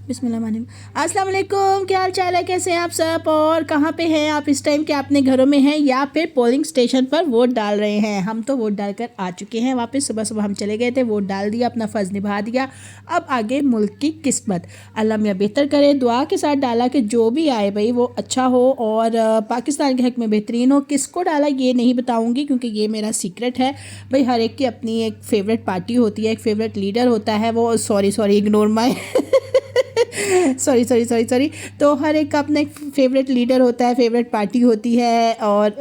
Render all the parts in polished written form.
बिस्मिल्लाह। अस्सलाम वालेकुम, क्या हाल चाल है, कैसे हैं आप सब और कहाँ पे हैं आप इस टाइम के? अपने घरों में हैं या फिर पोलिंग स्टेशन पर वोट डाल रहे हैं? हम तो वोट डालकर आ चुके हैं वापस। सुबह सुबह हम चले गए थे, वोट डाल दिया, अपना फ़र्ज़ निभा दिया। अब आगे मुल्क की किस्मत अल्लाह मियाँ बेहतर करे। दुआ के साथ डाला कि जो भी आए भाई वो अच्छा हो और पाकिस्तान के हक़ में बेहतरीन हो। किसको डाला ये नहीं बताऊँगी क्योंकि ये मेरा सीक्रेट है भाई। हर एक की अपनी एक फ़ेवरेट पार्टी होती है, एक फ़ेवरेट लीडर होता है। वो सॉरी इग्नोर माई सॉरी। तो हर एक का अपना एक फेवरेट लीडर होता है, फेवरेट पार्टी होती है और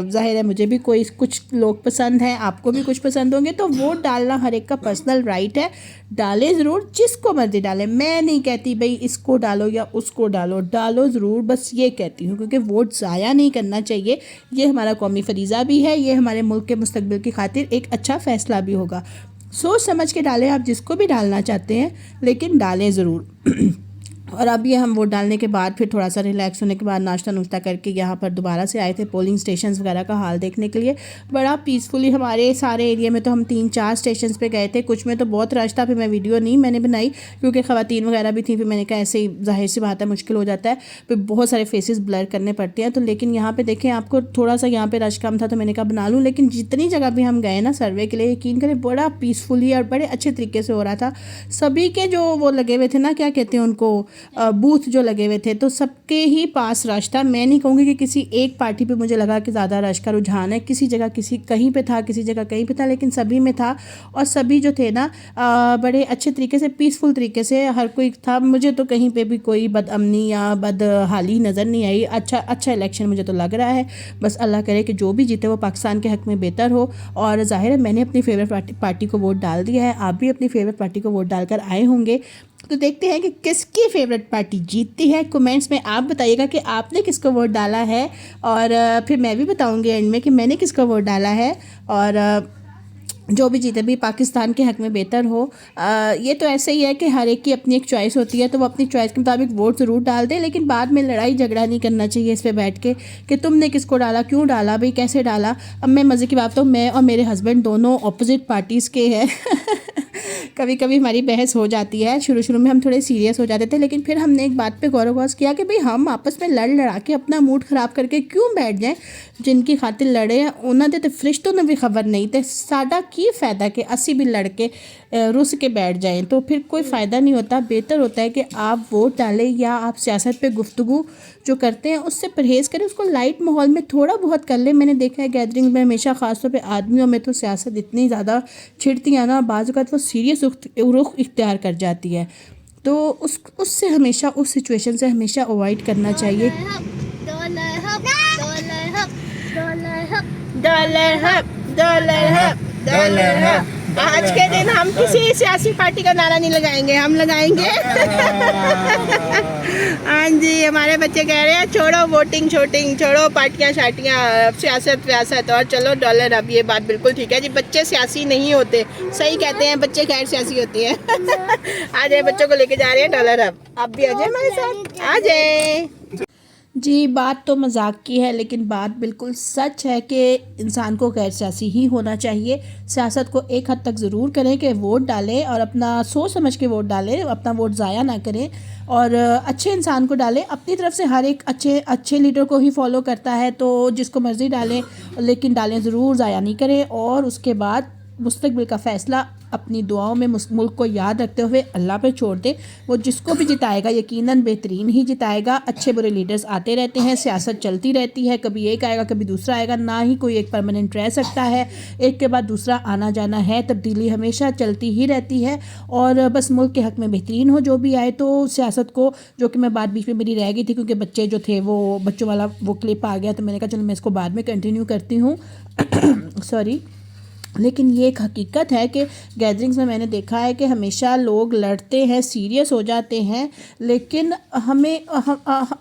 जाहिर है मुझे भी कोई कुछ लोग पसंद हैं, आपको भी कुछ पसंद होंगे। तो वोट डालना हर एक का पर्सनल राइट है, डालें ज़रूर, जिसको मर्जी डालें। मैं नहीं कहती भाई इसको डालो या उसको डालो, डालो ज़रूर, बस ये कहती हूँ क्योंकि वोट ज़ाया नहीं करना चाहिए। ये हमारा कौमी फरीज़ा भी है, ये हमारे मुल्क के मुस्तकबिल की खातिर एक अच्छा फ़ैसला भी होगा। सोच समझ के डालें आप जिसको भी डालना चाहते हैं, लेकिन डालें ज़रूर। और अब ये हम वोट डालने के बाद फिर थोड़ा सा रिलैक्स होने के बाद नाश्ता नुश्ता करके यहाँ पर दोबारा से आए थे पोलिंग स्टेशंस वगैरह का हाल देखने के लिए। बड़ा पीसफुली हमारे सारे एरिया में तो हम 3-4 स्टेशंस पे गए थे, कुछ में तो बहुत रश था। फिर मैं वीडियो नहीं मैंने बनाई क्योंकि ख़वातीन वगैरह भी थी। फिर मैंने कहा ऐसे ही ज़ाहिर सी बात है मुश्किल हो जाता है, फिर बहुत सारे फेसेस ब्लर करने पड़ते हैं। तो लेकिन यहाँ पर देखें आपको थोड़ा सा यहाँ पर रश कम था तो मैंने कहा बना लूँ। लेकिन जितनी जगह भी हम गए ना सर्वे के लिए, यकीन करें बड़ा पीसफुली और बड़े अच्छे तरीके से हो रहा था। सभी के जो वो लगे हुए थे ना, क्या कहते हैं उनको, बूथ जो लगे हुए थे, तो सबके ही पास रश था। मैं नहीं कहूँगी कि किसी एक पार्टी पे मुझे लगा कि ज़्यादा रश का रुझान है, किसी जगह किसी कहीं पे था, किसी जगह कहीं पे था, लेकिन सभी में था। और सभी जो थे ना बड़े अच्छे तरीके से पीसफुल तरीके से हर कोई था। मुझे तो कहीं पे भी कोई बदअमनी या बदहाली नज़र नहीं आई। अच्छा इलेक्शन मुझे तो लग रहा है। बस अल्लाह करे कि जो भी जीते वो पाकिस्तान के हक़ में बेहतर हो। और ज़ाहिर है मैंने अपनी फेवरेट पार्टी को वोट डाल दिया है, आप भी अपनी फेवरेट पार्टी को वोट डालकर आए होंगे। तो देखते हैं कि किसकी फेवरेट पार्टी जीतती है। कमेंट्स में आप बताइएगा कि आपने किसको वोट डाला है और फिर मैं भी बताऊंगी एंड में कि मैंने किसको वोट डाला है। और जो भी जीते भी पाकिस्तान के हक़ में बेहतर हो। ये तो ऐसे ही है कि हर एक की अपनी एक चॉइस होती है, तो वो अपनी चॉइस के मुताबिक वोट ज़रूर डाल दे, लेकिन बाद में लड़ाई झगड़ा नहीं करना चाहिए इस पे बैठ के कि तुमने किसको डाला, क्यों डाला भाई, कैसे डाला। अब मैं मज़े की बात तो मैं और मेरे हस्बैंड दोनों अपोजिट पार्टीज़ के हैं कभी कभी हमारी बहस हो जाती है। शुरू में हम थोड़े सीरियस हो जाते थे, लेकिन फिर हमने एक बात पे गौर गौस किया कि भाई हम आपस में लड़ लड़ा के अपना मूड ख़राब करके क्यों बैठ जाएं। जिनकी खातिर लड़े हैं उन्होंने तो फरिश्तों ने भी खबर नहीं थे, साडा की फ़ायदा कि असी भी लड़ के रुस के बैठ जाएं, तो फिर कोई फ़ायदा नहीं होता। बेहतर होता है कि आप वोट डालें या आप सियासत पे गुफ्तगू जो करते हैं उससे परहेज़ करें, उसको लाइट माहौल में थोड़ा बहुत कर लें। मैंने देखा है गैदरिंग में हमेशा ख़ासतौर पे आदमियों में तो सियासत इतनी ज़्यादा छिड़ती है ना, बाज़ औक़ात वो सीरियस रुख इख्तियार कर जाती है। तो उससे हमेशा उस सिचुएशन से हमेशा अवॉइड करना चाहिए। आज के दिन हम किसी सियासी पार्टी का नारा नहीं लगाएंगे, हम लगाएंगे हाँ जी, हमारे बच्चे कह रहे हैं छोड़ो वोटिंग शोटिंग, छोड़ो पार्टियां शार्टियां, सियासत व्यासत और चलो डॉलर। अब ये बात बिल्कुल ठीक है जी, बच्चे सियासी नहीं होते, सही कहते हैं, बच्चे खैर सियासी होती हैं आ जाए, बच्चों को लेके जा रहे हैं डॉलर। अब आप भी आ जाए हमारे साथ, आ जाए जी। बात तो मजाक की है लेकिन बात बिल्कुल सच है कि इंसान को गैर सियासी ही होना चाहिए। सियासत को एक हद तक ज़रूर करें कि वोट डालें और अपना सोच समझ के वोट डालें, अपना वोट ज़ाया ना करें और अच्छे इंसान को डालें। अपनी तरफ से हर एक अच्छे लीडर को ही फॉलो करता है, तो जिसको मर्ज़ी डालें, लेकिन डालें ज़रूर, ज़ाया नहीं करें। और उसके बाद मुस्तकबिल का फ़ैसला अपनी दुआओं में मुल्क को याद रखते हुए अल्लाह पे छोड़ दे। वो जिसको भी जिताएगा यकीनन बेहतरीन ही जिताएगा। अच्छे बुरे लीडर्स आते रहते हैं, सियासत चलती रहती है, कभी एक आएगा कभी दूसरा आएगा, ना ही कोई एक परमानेंट रह सकता है, एक के बाद दूसरा आना जाना है, तब्दीली हमेशा चलती ही रहती है। और बस मुल्क के हक़ में बेहतरीन हो जो भी आए। तो सियासत को, जो कि मैं बात बीच में मेरी रह गई थी क्योंकि बच्चे जो थे वो बच्चों वाला वो क्लिप आ गया, तो मैंने कहा चलो मैं इसको बाद में कंटिन्यू करती हूँ सॉरी। लेकिन ये एक हकीकत है कि गैदरिंग्स में मैंने देखा है कि हमेशा लोग लड़ते हैं, सीरियस हो जाते हैं, लेकिन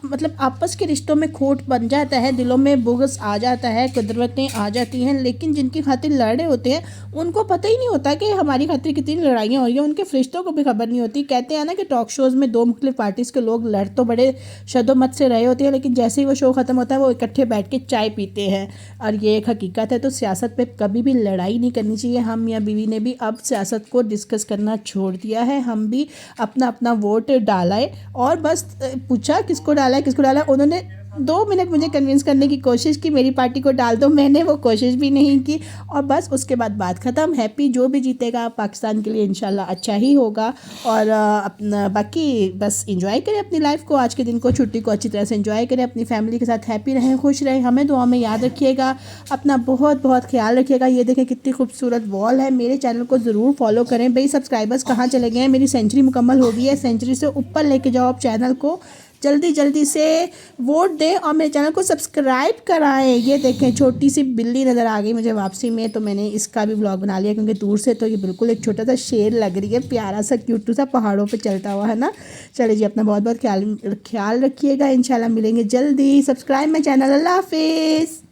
मतलब आपस के रिश्तों में खोट बन जाता है, दिलों में बुग़्ज़ आ जाता है, कदरतें आ जाती हैं। लेकिन जिनकी खातिर लड़ रहे होते हैं उनको पता ही नहीं होता कि हमारी खातिर कितनी लड़ाइयाँ हो रही हैं, उनके फरिश्तों को भी खबर नहीं होती। कहते हैं ना कि टॉक शोज़ में दो मुख्तलिफ पार्टीज़ के लोग लड़ तो बड़े शदोमत से रहे होते हैं, लेकिन जैसे ही वो शो ख़त्म होता है वो इकट्ठे बैठ के चाय पीते हैं, और ये एक हकीकत है। तो सियासत पर कभी भी लड़ाई नहीं करनी चाहिए। हम मियाँ बीवी ने भी अब सियासत को डिस्कस करना छोड़ दिया है। हम भी अपना अपना वोट डाला है और बस पूछा किसको डाला है, किसको डाला है। उन्होंने 2 मिनट मुझे कन्विंस करने की कोशिश की मेरी पार्टी को डाल दो, मैंने वो कोशिश भी नहीं की और बस उसके बाद बात ख़त्म। हैप्पी, जो भी जीतेगा पाकिस्तान के लिए इंशाल्लाह अच्छा ही होगा। और अपना बाकी बस इंजॉय करें अपनी लाइफ को, आज के दिन को, छुट्टी को अच्छी तरह से इंजॉय करें, अपनी फैमिली के साथ हैप्पी रहें, खुश रहें। हमें दुआ में याद रखिएगा, अपना बहुत बहुत ख्याल रखिएगा। ये देखें कितनी खूबसूरत वॉल है। मेरे चैनल को ज़रूर फॉलो करें। भाई सब्सक्राइबर्स कहाँ चले गए हैं, मेरी सेंचुरी मुकम्मल हो गई है। सेंचुरी से ऊपर लेके जाओ आप चैनल को, जल्दी जल्दी से वोट दें और मेरे चैनल को सब्सक्राइब कराएं। ये देखें छोटी सी बिल्ली नज़र आ गई मुझे वापसी में, तो मैंने इसका भी व्लॉग बना लिया क्योंकि दूर से तो ये बिल्कुल एक छोटा सा शेर लग रही है, प्यारा सा क्यूट सा पहाड़ों पे चलता हुआ, है ना। चलिए जी, अपना बहुत बहुत ख्याल रखिएगा। इंशाल्लाह मिलेंगे जल्दी। Subscribe my channel. अल्लाह हाफिज़।